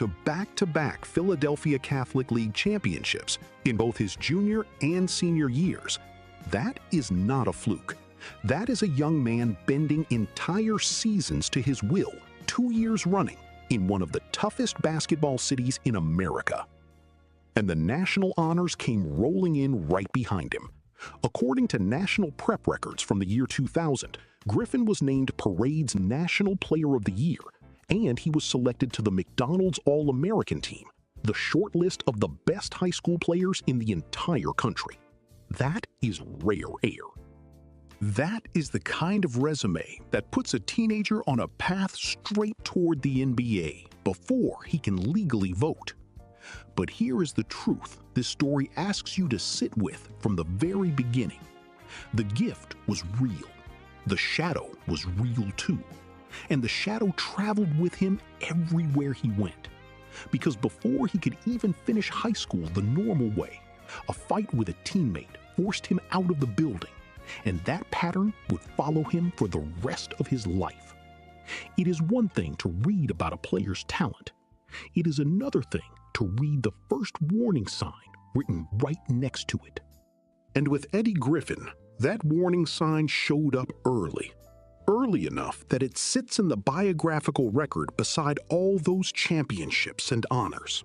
to back-to-back Philadelphia Catholic League championships in both his junior and senior years, that is not a fluke. That is a young man bending entire seasons to his will, 2 years running, in one of the toughest basketball cities in America. And the national honors came rolling in right behind him. According to national prep records from the year 2000, Griffin was named Parade's National Player of the Year, and he was selected to the McDonald's All-American team, the short list of the best high school players in the entire country. That is rare air. That is the kind of resume that puts a teenager on a path straight toward the NBA before he can legally vote. But here is the truth this story asks you to sit with from the very beginning. The gift was real. The shadow was real too. And the shadow traveled with him everywhere he went. Because before he could even finish high school the normal way, a fight with a teammate forced him out of the building, and that pattern would follow him for the rest of his life. It is one thing to read about a player's talent. It is another thing to read the first warning sign written right next to it. And with Eddie Griffin, that warning sign showed up early enough that it sits in the biographical record beside all those championships and honors.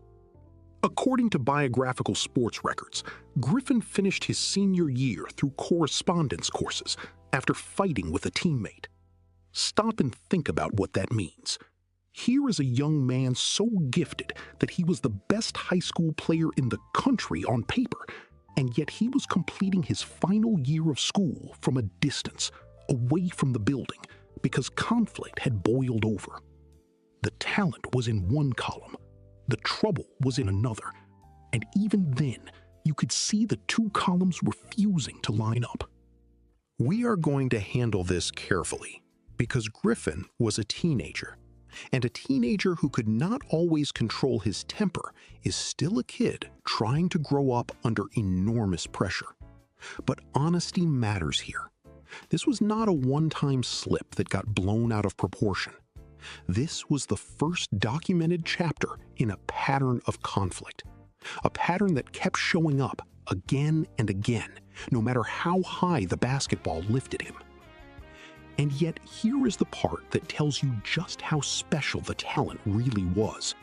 According to biographical sports records, Griffin finished his senior year through correspondence courses after fighting with a teammate. Stop and think about what that means. Here is a young man so gifted that he was the best high school player in the country on paper, and yet he was completing his final year of school from a distance, away from the building, because conflict had boiled over. The talent was in one column. The trouble was in another, and even then, you could see the two columns refusing to line up. We are going to handle this carefully, because Griffin was a teenager, and a teenager who could not always control his temper is still a kid trying to grow up under enormous pressure. But honesty matters here. This was not a one-time slip that got blown out of proportion. This was the first documented chapter in a pattern of conflict, a pattern that kept showing up again and again, no matter how high the basketball lifted him. And yet here is the part that tells you just how special the talent really was.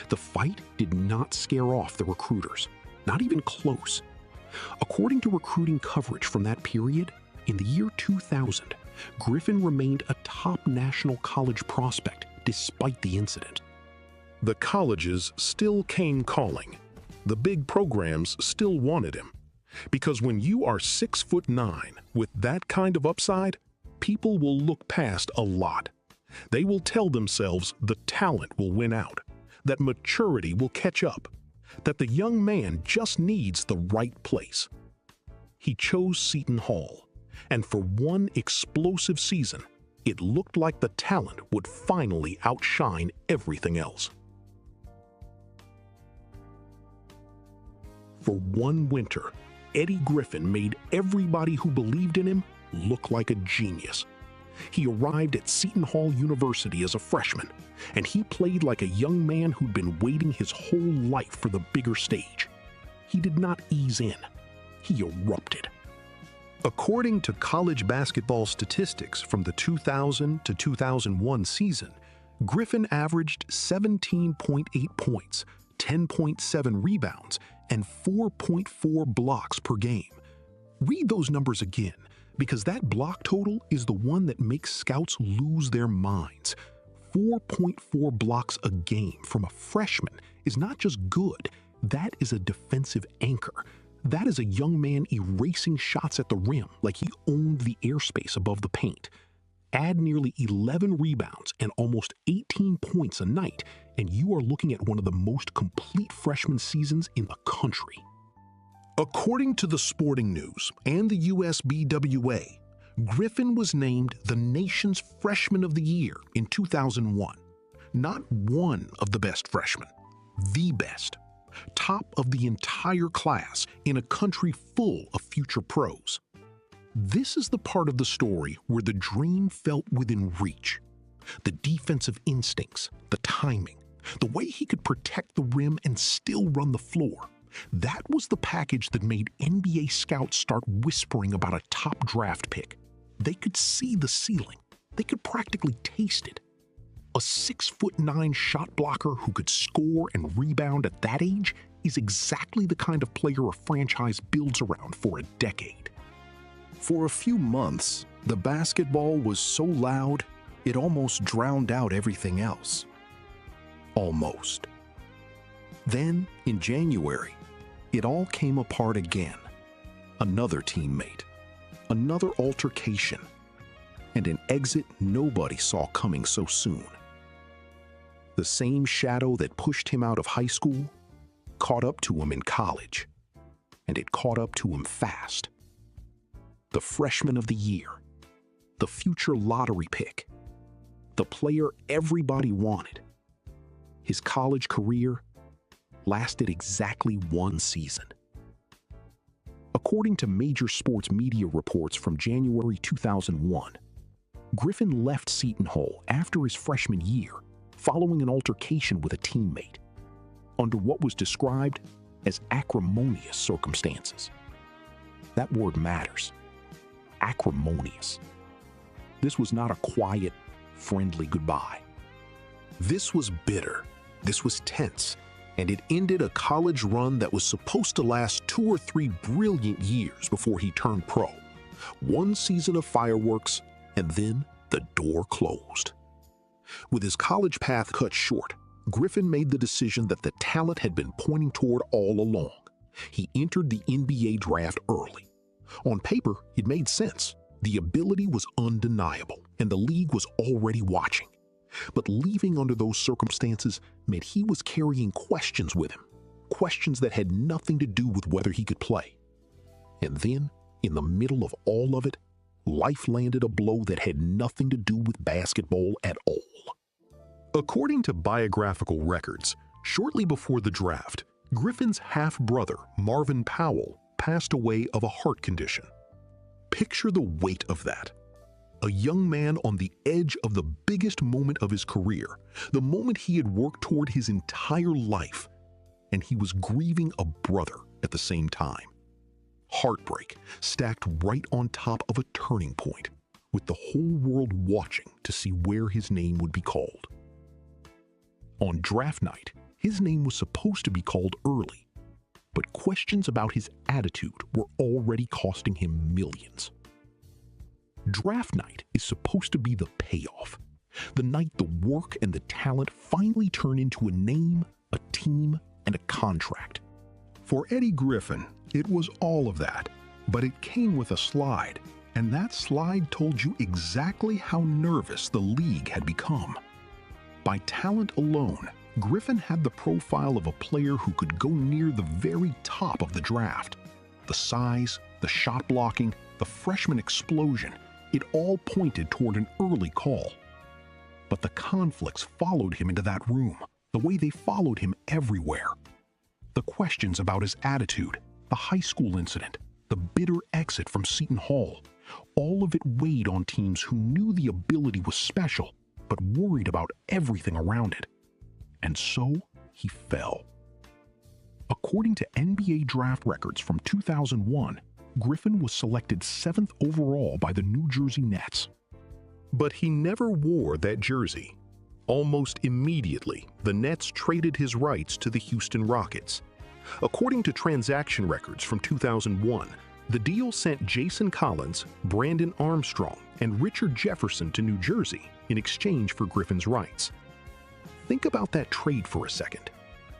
The fight did not scare off the recruiters, not even close. According to recruiting coverage from that period, in the year 2000, Griffin remained a top national college prospect despite the incident. The colleges still came calling. The big programs still wanted him. Because when you are 6'9" with that kind of upside, people will look past a lot. They will tell themselves the talent will win out, that maturity will catch up, that the young man just needs the right place. He chose Seton Hall, and for one explosive season, it looked like the talent would finally outshine everything else. For one winter, Eddie Griffin made everybody who believed in him look like a genius. He arrived at Seton Hall University as a freshman, and he played like a young man who'd been waiting his whole life for the bigger stage. He did not ease in. He erupted. According to college basketball statistics from the 2000 to 2001 season, Griffin averaged 17.8 points, 10.7 rebounds, and 4.4 blocks per game. Read those numbers again, because that block total is the one that makes scouts lose their minds. 4.4 blocks a game from a freshman is not just good, that is a defensive anchor. That is a young man erasing shots at the rim like he owned the airspace above the paint. Add nearly 11 rebounds and almost 18 points a night, and you are looking at one of the most complete freshman seasons in the country. According to the Sporting News and the USBWA, Griffin was named the nation's Freshman of the Year in 2001. Not one of the best freshmen, the best. Top of the entire class in a country full of future pros. This is the part of the story where the dream felt within reach. The defensive instincts, the timing, The way he could protect the rim and still run the floor. That was the package that made NBA scouts start whispering about a top draft pick. They could see the ceiling. They could practically taste it. A 6'9" shot blocker who could score and rebound at that age is exactly the kind of player a franchise builds around for a decade. For a few months, the basketball was so loud, it almost drowned out everything else. Almost. Then, in January, it all came apart again. Another teammate, another altercation, and an exit nobody saw coming so soon. The same shadow that pushed him out of high school caught up to him in college, and it caught up to him fast. The freshman of the year, the future lottery pick, the player everybody wanted. His college career lasted exactly one season. According to major sports media reports from January 2001, Griffin left Seton Hall after his freshman year following an altercation with a teammate under what was described as acrimonious circumstances. That word matters. Acrimonious. This was not a quiet, friendly goodbye. This was bitter. This was tense. And it ended a college run that was supposed to last 2 or 3 brilliant years before he turned pro. One season of fireworks, and then the door closed. With his college path cut short, Griffin made the decision that the talent had been pointing toward all along. He entered the NBA draft early. On paper, it made sense. The ability was undeniable, and the league was already watching. But leaving under those circumstances meant he was carrying questions with him, questions that had nothing to do with whether he could play. And then, in the middle of all of it, life landed a blow that had nothing to do with basketball at all. According to biographical records, shortly before the draft, Griffin's half-brother, Marvin Powell, passed away of a heart condition. Picture the weight of that. A young man on the edge of the biggest moment of his career, the moment he had worked toward his entire life, and he was grieving a brother at the same time. Heartbreak stacked right on top of a turning point, with the whole world watching to see where his name would be called. On draft night, his name was supposed to be called early, but questions about his attitude were already costing him millions. Draft night is supposed to be the payoff, the night the work and the talent finally turn into a name, a team, and a contract. For Eddie Griffin, it was all of that, but it came with a slide, and that slide told you exactly how nervous the league had become. By talent alone, Griffin had the profile of a player who could go near the very top of the draft. The size, the shot blocking, the freshman explosion, it all pointed toward an early call. But the conflicts followed him into that room, the way they followed him everywhere. The questions about his attitude, the high school incident, the bitter exit from Seton Hall, all of it weighed on teams who knew the ability was special, but worried about everything around it. And so he fell. According to NBA draft records from 2001, Griffin was selected 7th overall by the New Jersey Nets. But he never wore that jersey. Almost immediately, the Nets traded his rights to the Houston Rockets. According to transaction records from 2001, the deal sent Jason Collins, Brandon Armstrong, and Richard Jefferson to New Jersey in exchange for Griffin's rights. Think about that trade for a second.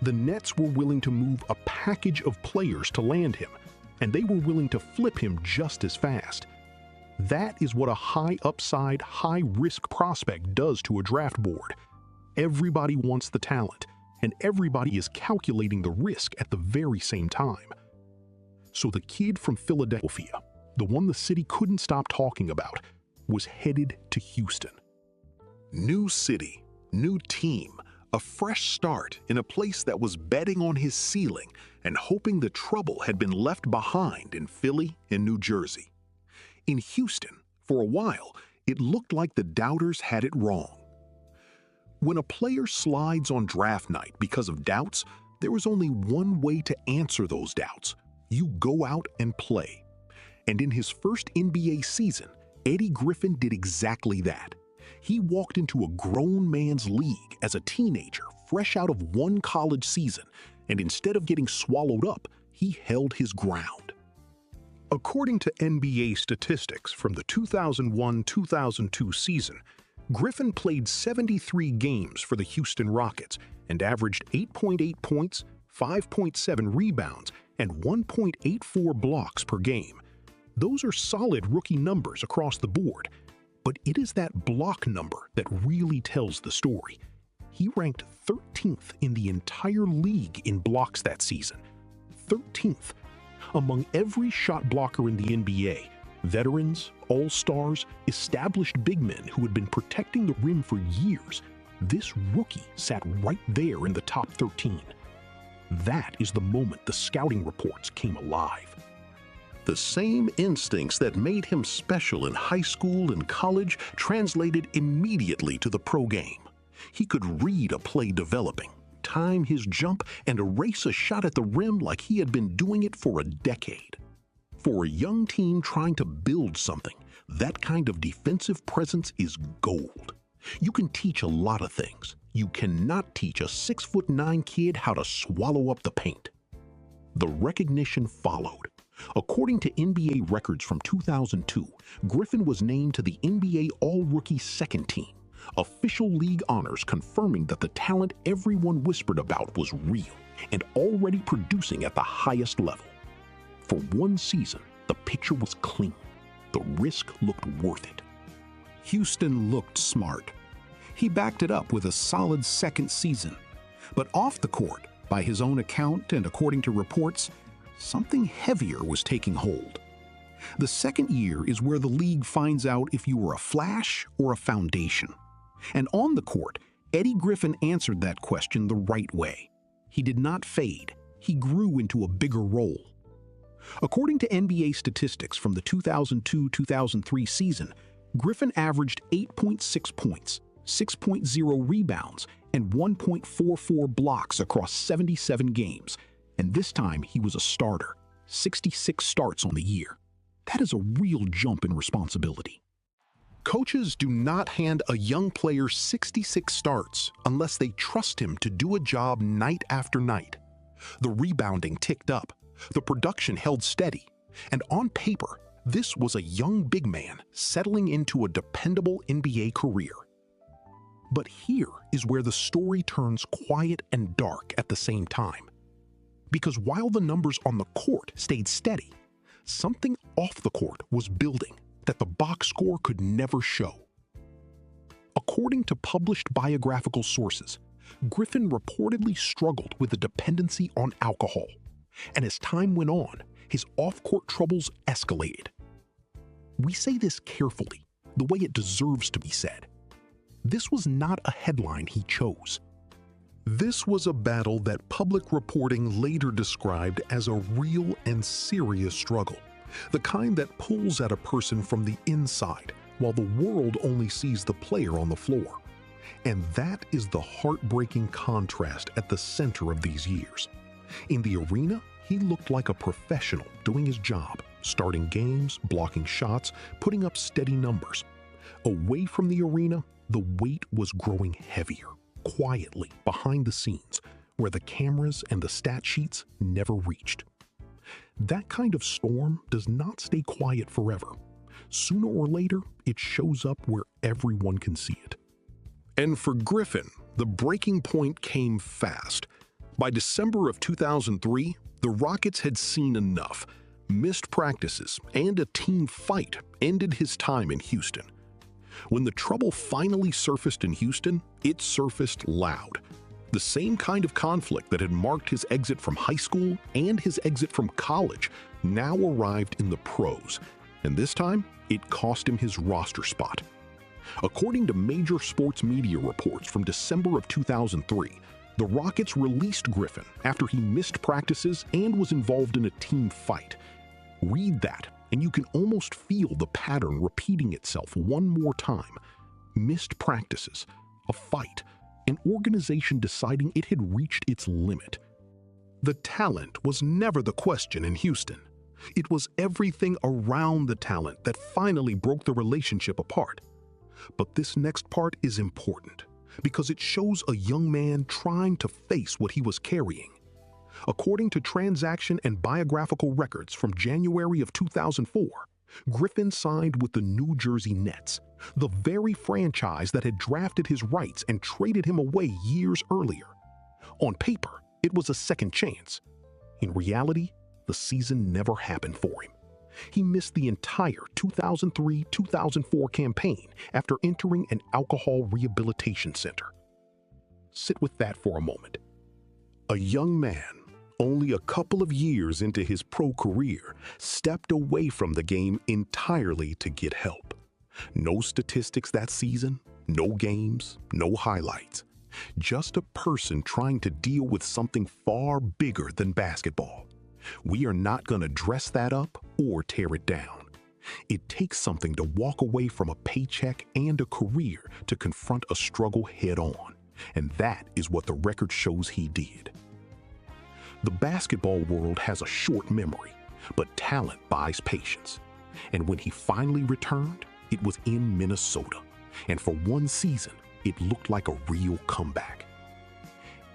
The Nets were willing to move a package of players to land him, and they were willing to flip him just as fast. That is what a high upside, high risk prospect does to a draft board. Everybody wants the talent, and everybody is calculating the risk at the very same time. So the kid from Philadelphia, the one the city couldn't stop talking about, was headed to Houston. New city, new team, a fresh start in a place that was betting on his ceiling and hoping the trouble had been left behind in Philly and New Jersey. In Houston, for a while, it looked like the doubters had it wrong. When a player slides on draft night because of doubts, there is only one way to answer those doubts. You go out and play. And in his first NBA season, Eddie Griffin did exactly that. He walked into a grown man's league as a teenager, fresh out of one college season, and instead of getting swallowed up, he held his ground. According to NBA statistics from the 2001-2002 season, Griffin played 73 games for the Houston Rockets and averaged 8.8 points, 5.7 rebounds, and 1.84 blocks per game. Those are solid rookie numbers across the board, but it is that block number that really tells the story. He ranked 13th in the entire league in blocks that season. 13th. Among every shot blocker in the NBA, veterans, all-stars, established big men who had been protecting the rim for years, this rookie sat right there in the top 13. That is the moment the scouting reports came alive. The same instincts that made him special in high school and college translated immediately to the pro game. He could read a play developing, time his jump, and erase a shot at the rim like he had been doing it for a decade. For a young team trying to build something, that kind of defensive presence is gold. You can teach a lot of things. You cannot teach a 6'9" kid how to swallow up the paint. The recognition followed. According to NBA records from 2002, Griffin was named to the NBA All-Rookie Second Team, official league honors confirming that the talent everyone whispered about was real and already producing at the highest level. For one season, the picture was clean. The risk looked worth it. Houston looked smart. He backed it up with a solid second season. But off the court, by his own account and according to reports, something heavier was taking hold. The second year is where the league finds out if you were a flash or a foundation. And on the court, Eddie Griffin answered that question the right way. He did not fade. He grew into a bigger role. According to NBA statistics from the 2002-2003 season, Griffin averaged 8.6 points, 6.0 rebounds, and 1.44 blocks across 77 games. And this time he was a starter, 66 starts on the year. That is a real jump in responsibility. Coaches do not hand a young player 66 starts unless they trust him to do a job night after night. The rebounding ticked up, the production held steady, and on paper, this was a young big man settling into a dependable NBA career. But here is where the story turns quiet and dark at the same time. Because while the numbers on the court stayed steady, something off the court was building that the box score could never show. According to published biographical sources, Griffin reportedly struggled with a dependency on alcohol, and as time went on, his off-court troubles escalated. We say this carefully, the way it deserves to be said. This was not a headline he chose. This was a battle that public reporting later described as a real and serious struggle, the kind that pulls at a person from the inside while the world only sees the player on the floor. And that is the heartbreaking contrast at the center of these years. In the arena, he looked like a professional doing his job, starting games, blocking shots, putting up steady numbers. Away from the arena, the weight was growing heavier. Quietly behind the scenes, where the cameras and the stat sheets never reached. That kind of storm does not stay quiet forever. Sooner or later, it shows up where everyone can see it. And for Griffin, the breaking point came fast. By December of 2003, the Rockets had seen enough. Missed practices and a team fight ended his time in Houston. When the trouble finally surfaced in Houston, it surfaced loud. The same kind of conflict that had marked his exit from high school and his exit from college now arrived in the pros, and this time it cost him his roster spot. According to major sports media reports from December of 2003, the Rockets released Griffin after he missed practices and was involved in a team fight. Read that, and you can almost feel the pattern repeating itself one more time. Missed practices, a fight, an organization deciding it had reached its limit. The talent was never the question in Houston. It was everything around the talent that finally broke the relationship apart. But this next part is important because it shows a young man trying to face what he was carrying. According to transaction and biographical records from January of 2004, Griffin signed with the New Jersey Nets, the very franchise that had drafted his rights and traded him away years earlier. On paper, it was a second chance. In reality, the season never happened for him. He missed the entire 2003-2004 campaign after entering an alcohol rehabilitation center. Sit with that for a moment. A young man, only a couple of years into his pro career, stepped away from the game entirely to get help. No statistics that season, no games, no highlights. Just a person trying to deal with something far bigger than basketball. We are not going to dress that up or tear it down. It takes something to walk away from a paycheck and a career to confront a struggle head on, and that is what the record shows he did. The basketball world has a short memory, but talent buys patience. And when he finally returned, it was in Minnesota, and for one season, it looked like a real comeback.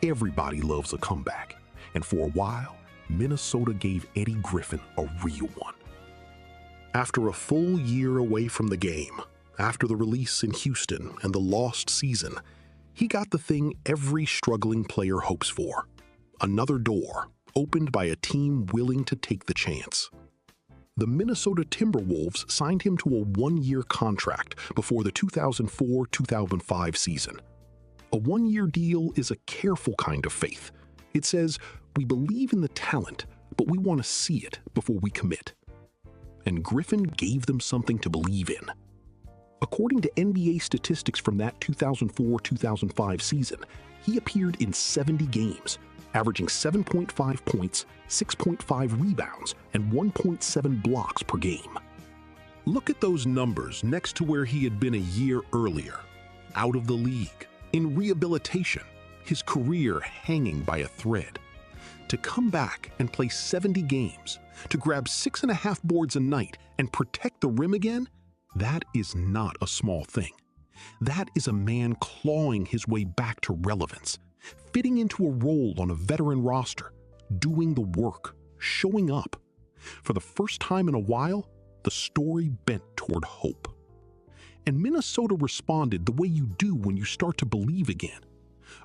Everybody loves a comeback, and for a while, Minnesota gave Eddie Griffin a real one. After a full year away from the game, after the release in Houston and the lost season, he got the thing every struggling player hopes for. Another door opened by a team willing to take the chance. The Minnesota Timberwolves signed him to a one-year contract before the 2004-2005 season. A one-year deal is a careful kind of faith. It says, we believe in the talent, but we want to see it before we commit. And Griffin gave them something to believe in. According to NBA statistics from that 2004-2005 season, he appeared in 70 games, averaging 7.5 points, 6.5 rebounds, and 1.7 blocks per game. Look at those numbers next to where he had been a year earlier. Out of the league, in rehabilitation, his career hanging by a thread. To come back and play 70 games, to grab 6.5 boards a night and protect the rim again, that is not a small thing. That is a man clawing his way back to relevance, fitting into a role on a veteran roster, doing the work, showing up. For the first time in a while, the story bent toward hope. And Minnesota responded the way you do when you start to believe again.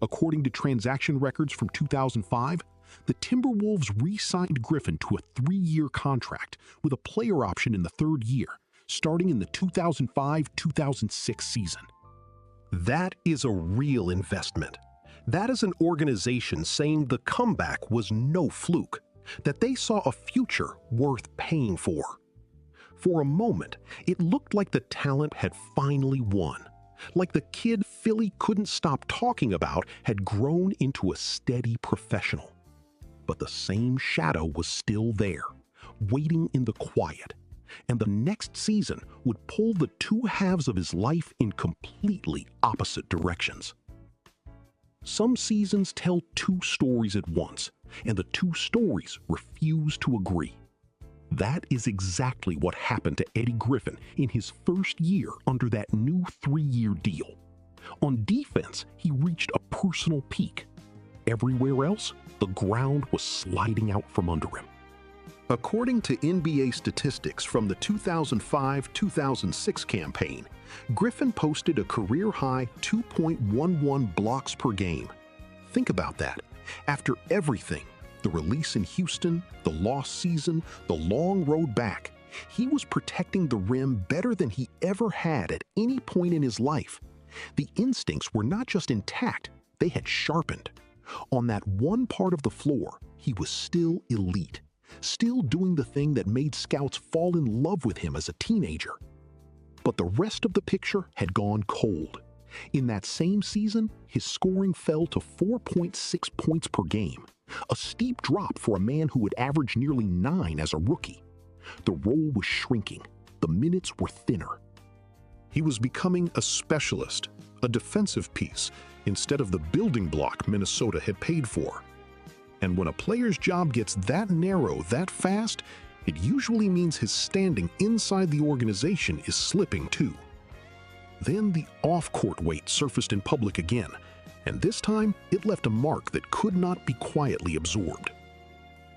According to transaction records from 2005, the Timberwolves re-signed Griffin to a 3-year contract with a player option in the 3rd year, starting in the 2005-2006 season. That is a real investment. That is an organization saying the comeback was no fluke, that they saw a future worth paying for. For a moment, it looked like the talent had finally won, like the kid Philly couldn't stop talking about had grown into a steady professional. But the same shadow was still there, waiting in the quiet, and the next season would pull the two halves of his life in completely opposite directions. Some seasons tell two stories at once, and the two stories refuse to agree. That is exactly what happened to Eddie Griffin in his first year under that new 3-year deal. On defense, he reached a personal peak. Everywhere else, the ground was sliding out from under him. According to NBA statistics from the 2005-2006 campaign, Griffin posted a career-high 2.11 blocks per game. Think about that. After everything, the release in Houston, the lost season, the long road back, he was protecting the rim better than he ever had at any point in his life. The instincts were not just intact, they had sharpened. On that one part of the floor, he was still elite, still doing the thing that made scouts fall in love with him as a teenager. But the rest of the picture had gone cold. In that same season, his scoring fell to 4.6 points per game, a steep drop for a man who had averaged nearly 9 as a rookie. The role was shrinking, the minutes were thinner. He was becoming a specialist, a defensive piece, instead of the building block Minnesota had paid for. And when a player's job gets that narrow that fast, it usually means his standing inside the organization is slipping too. Then the off-court weight surfaced in public again, and this time it left a mark that could not be quietly absorbed.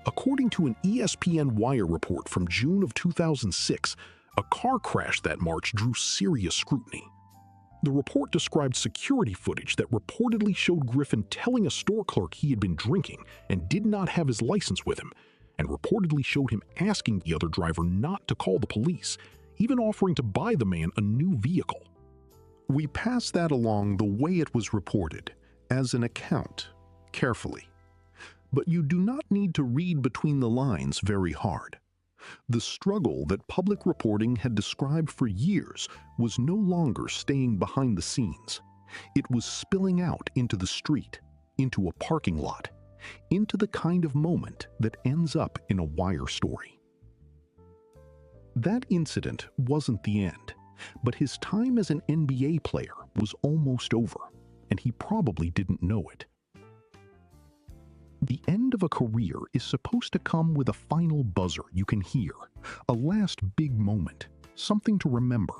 According to an ESPN Wire report from June of 2006, a car crash that March drew serious scrutiny. The report described security footage that reportedly showed Griffin telling a store clerk he had been drinking and did not have his license with him, and reportedly showed him asking the other driver not to call the police, even offering to buy the man a new vehicle. We pass that along the way it was reported, as an account, carefully. But you do not need to read between the lines very hard. The struggle that public reporting had described for years was no longer staying behind the scenes. It was spilling out into the street, into a parking lot, into the kind of moment that ends up in a Wire story. That incident wasn't the end, but his time as an NBA player was almost over, and he probably didn't know it. The end of a career is supposed to come with a final buzzer you can hear, a last big moment, something to remember.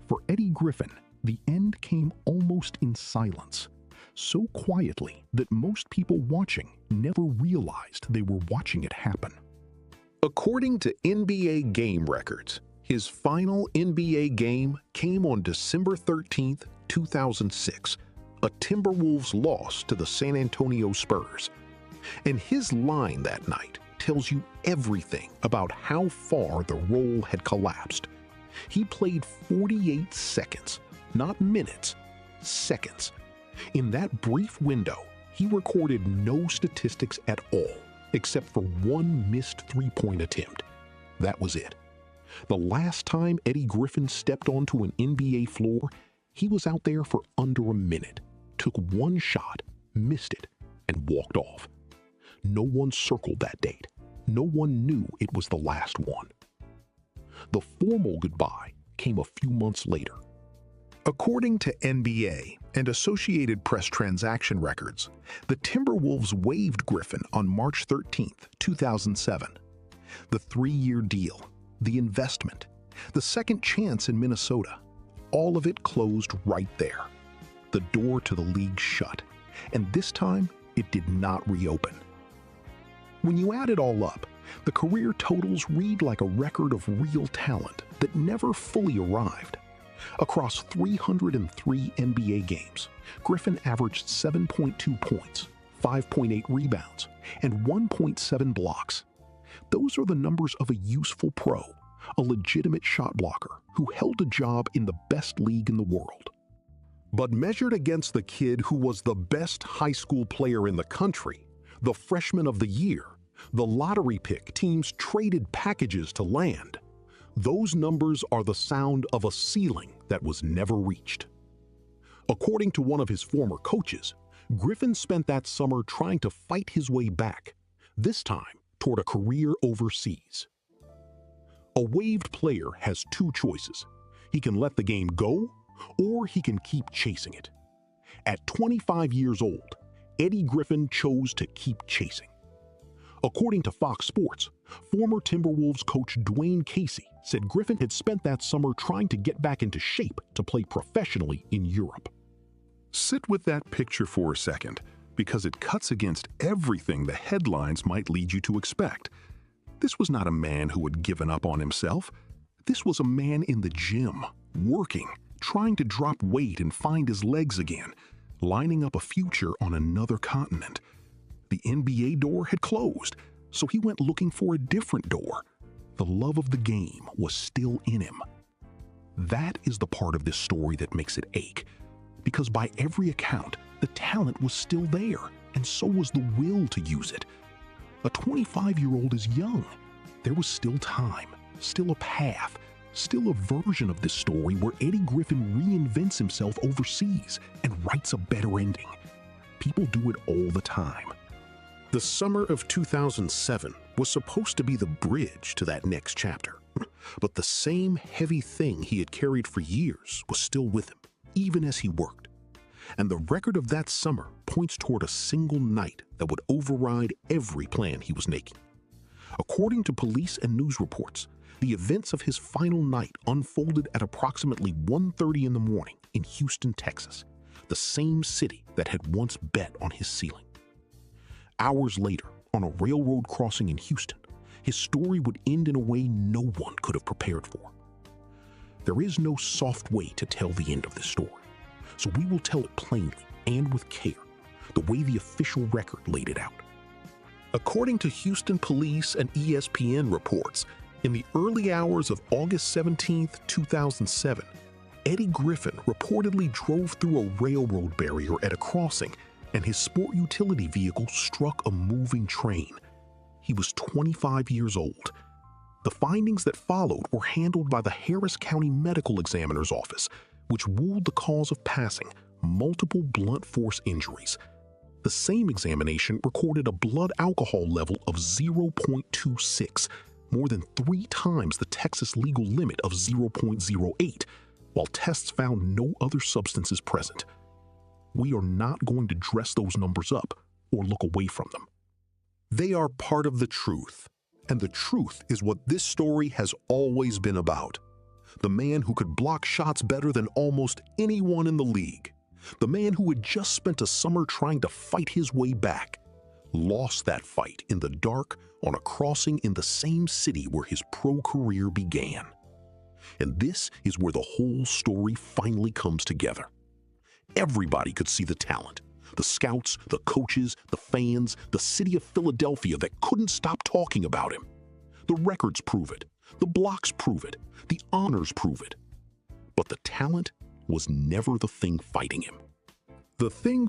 For Eddie Griffin, the end came almost in silence, so quietly that most people watching never realized they were watching it happen. According to NBA game records, his final NBA game came on December 13, 2006, a Timberwolves loss to the San Antonio Spurs. And his line that night tells you everything about how far the role had collapsed. He played 48 seconds, not minutes, seconds. In that brief window, he recorded no statistics at all, except for one missed three-point attempt. That was it. The last time Eddie Griffin stepped onto an NBA floor, he was out there for under a minute, took one shot, missed it, and walked off. No one circled that date. No one knew it was the last one. The formal goodbye came a few months later. According to NBA and Associated Press transaction records, the Timberwolves waived Griffin on March 13, 2007. The 3-year deal, the investment, the second chance in Minnesota, all of it closed right there. The door to the league shut, and this time it did not reopen. When you add it all up, the career totals read like a record of real talent that never fully arrived. Across 303 NBA games, Griffin averaged 7.2 points, 5.8 rebounds, and 1.7 blocks. Those are the numbers of a useful pro, a legitimate shot blocker who held a job in the best league in the world. But measured against the kid who was the best high school player in the country, the freshman of the year, the lottery pick teams traded packages to land, those numbers are the sound of a ceiling that was never reached. According to one of his former coaches, Griffin spent that summer trying to fight his way back, this time toward a career overseas. A waived player has two choices. He can let the game go, or he can keep chasing it. At 25 years old, Eddie Griffin chose to keep chasing. According to Fox Sports, former Timberwolves coach Dwayne Casey said Griffin had spent that summer trying to get back into shape to play professionally in Europe. Sit with that picture for a second, because it cuts against everything the headlines might lead you to expect. This was not a man who had given up on himself. This was a man in the gym, working, trying to drop weight and find his legs again, lining up a future on another continent. The NBA door had closed, so he went looking for a different door. The love of the game was still in him. That is the part of this story that makes it ache, because by every account, the talent was still there, and so was the will to use it. A 25-year-old is young. There was still time, still a path, still a version of this story where Eddie Griffin reinvents himself overseas and writes a better ending. People do it all the time. The summer of 2007 was supposed to be the bridge to that next chapter. But the same heavy thing he had carried for years was still with him, even as he worked. And the record of that summer points toward a single night that would override every plan he was making. According to police and news reports, the events of his final night unfolded at approximately 1:30 in the morning in Houston, Texas, the same city that had once bet on his ceiling. Hours later, on a railroad crossing in Houston, his story would end in a way no one could have prepared for. There is no soft way to tell the end of this story, so we will tell it plainly and with care, the way the official record laid it out. According to Houston police and ESPN reports, in the early hours of August 17, 2007, Eddie Griffin reportedly drove through a railroad barrier at a crossing, and his sport utility vehicle struck a moving train. He was 25 years old. The findings that followed were handled by the Harris County Medical Examiner's Office, which ruled the cause of passing multiple blunt force injuries. The same examination recorded a blood alcohol level of 0.26, more than 3 times the Texas legal limit of 0.08, while tests found no other substances present. We are not going to dress those numbers up or look away from them. They are part of the truth, and the truth is what this story has always been about. The man who could block shots better than almost anyone in the league. The man who had just spent a summer trying to fight his way back, lost that fight in the dark on a crossing in the same city where his pro career began. And this is where the whole story finally comes together. Everybody could see the talent. The scouts, the coaches, the fans, the city of Philadelphia that couldn't stop talking about him. The records prove it. The blocks prove it. The honors prove it. But the talent was never the thing fighting him. The thing